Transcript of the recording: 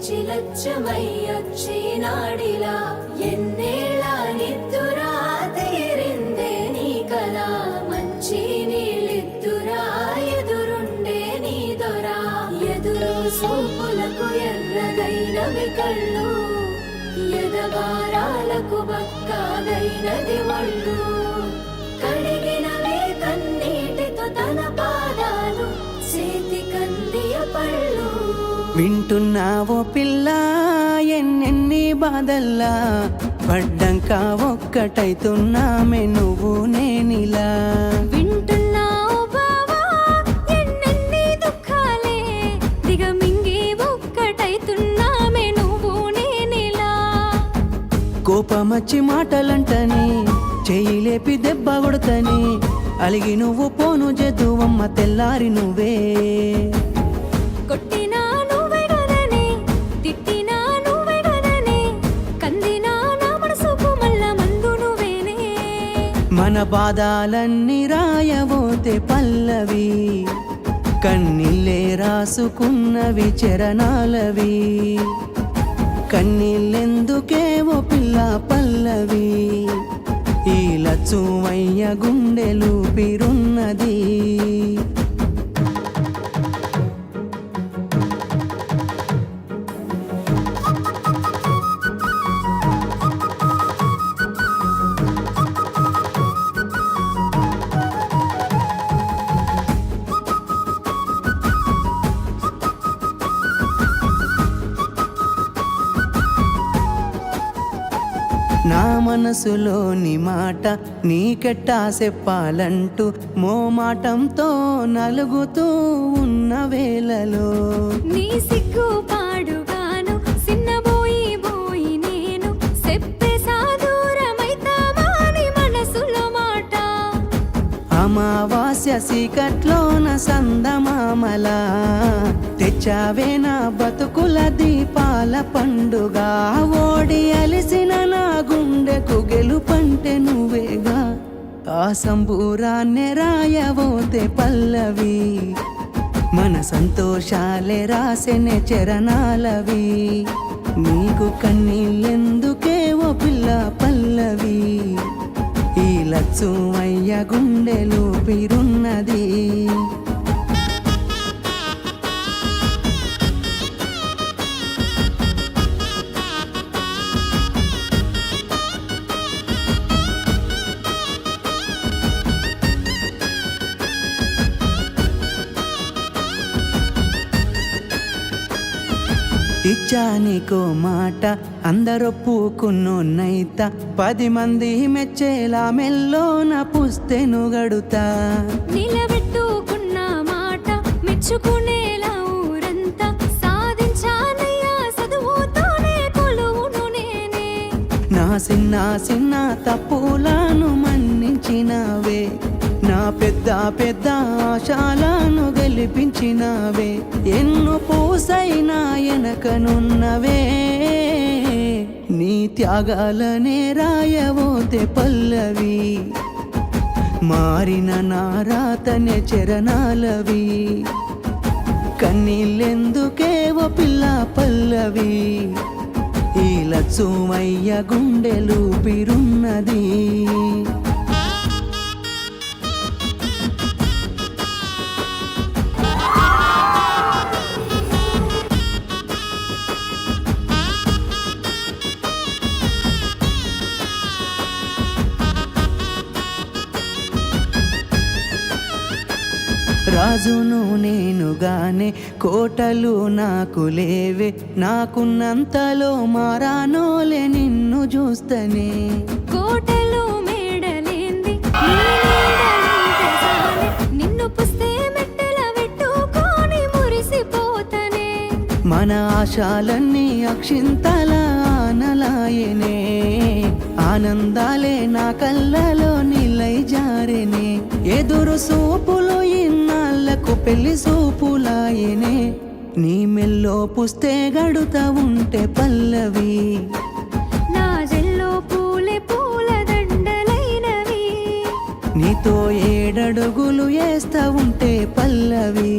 తెచ్చి లచ్చమయ్యొచ్చినాడిలా ఎన్నేళ్ళ నిద్దురా తీరిందే నీ కల మంచి నీళ్ళిద్దురా ఎదురుండే నీ దొరా ఎదురు సూపులకు ఎర్రగైనవి కళ్ళు ఎదవారాలకు బక్కాగైనది ఒళ్ళు కడిగినవే కన్నీటితో తన పాదాలు చేతి కందియ పళ్ళు వింటున్నావో పిల్ల ఎన్నెన్ని బాధల్లా పడ్డంక ఒక్కటైతున్నామే నువ్వు నేనిలా వింటున్నావు బావా ఎన్నెన్ని దుఃఖాలే దిగమింగి ఒక్కటైతున్నామే నువ్వు నేనిలా కోపమచ్చి మాటలంటని చెయ్యి లేపి దెబ్బ కొడతని అలిగి నువ్వు పోను జదువమ్మ తెల్లారి నువ్వే కొట్టినా నువ్వే గదనే తిట్టినా నువ్వే గదనే కందినా నా మనసుకు మల్ల మందు నువ్వేనే మన బాధాలన్నీ రాయబోతే పల్లవి కన్నీళ్ళే రాసుకున్నవి చరణాలవి కన్నీళ్ళెందుకేవో పిల్ల పల్లవి ఈ లచ్చువయ్య గుండెలు పిరున్నది నా మనసులోని మాట నీకెట్టా చెప్పాలంటూ మోమాటంతో నలుగుతూ ఉన్న వేళలో నీ సిగ్గు పాడుగాను సిన్నబోయి బోయి నేను చెప్పేసా దూరమైతావా నీ మనసులో మాట అమావాస్య సీకట్లోన సందమామలా తెచ్చావే నా బతుకుల దీపాల పండుగ ఓడి అలిసిన నా గుండెకు గెలుపంటే నువ్వేగా ఆ సంబూరాన్నే రాయబోతే పల్లవి మన సంతోషాలే రాసెనే చరణాలవి నీకు కన్నీళ్ళెందుకే ఓ పిల్ల పల్లవి ఈ లచ్చువయ్య గుండెలు పిరున్నది ఇచ్చానికో మాట అందరొప్పుకున్నోన్నైత 10 మంది మెచ్చేలా మెల్లోన పుస్తెను గడుతా నిలబెట్టుకున్న మాట మెచ్చుకునేలా ఊరంతా సాధించానయ్యా చదువుతోనే కొలువును నేనే నా చిన్న చిన్న తప్పులను మన్నించినావే నా పెద్ద పెద్ద ఆశాలను గెలిపించినావే ఎన్ను పూసైనా ఎనకనున్నవే నీ త్యాగాలనే రాయబోతే పల్లవి మారిన నా రాతనే చరణాలవి కన్నీళ్ళెందుకేవో పిల్ల పల్లవి ఈ లచ్చువయ్య గుండెలు పిరున్నది రాజును నేనుగానే కోటలు నాకు లేవే నాకున్నంతలో మారానోలే నిన్ను చూస్తనే కోటలు మేడలేంది నిన్ను పుస్తే మెట్టెల పెట్టుకొని మురిసిపోతనే మన ఆశాలన్నీ అక్షింతల ఆనలాయనే ఆనందాలే నా కళ్ళలో నిలై జారెనే ఎదురు సూపులు ఇన్నాళ్లకు పెళ్లి సూపులాయనే నీ మెల్లో పుస్తే గడుతా ఉంటే పల్లవి నా జల్లో పూలే పూల దండలైనవి నీతో 7 అడుగులు వేస్తా ఉంటే పల్లవి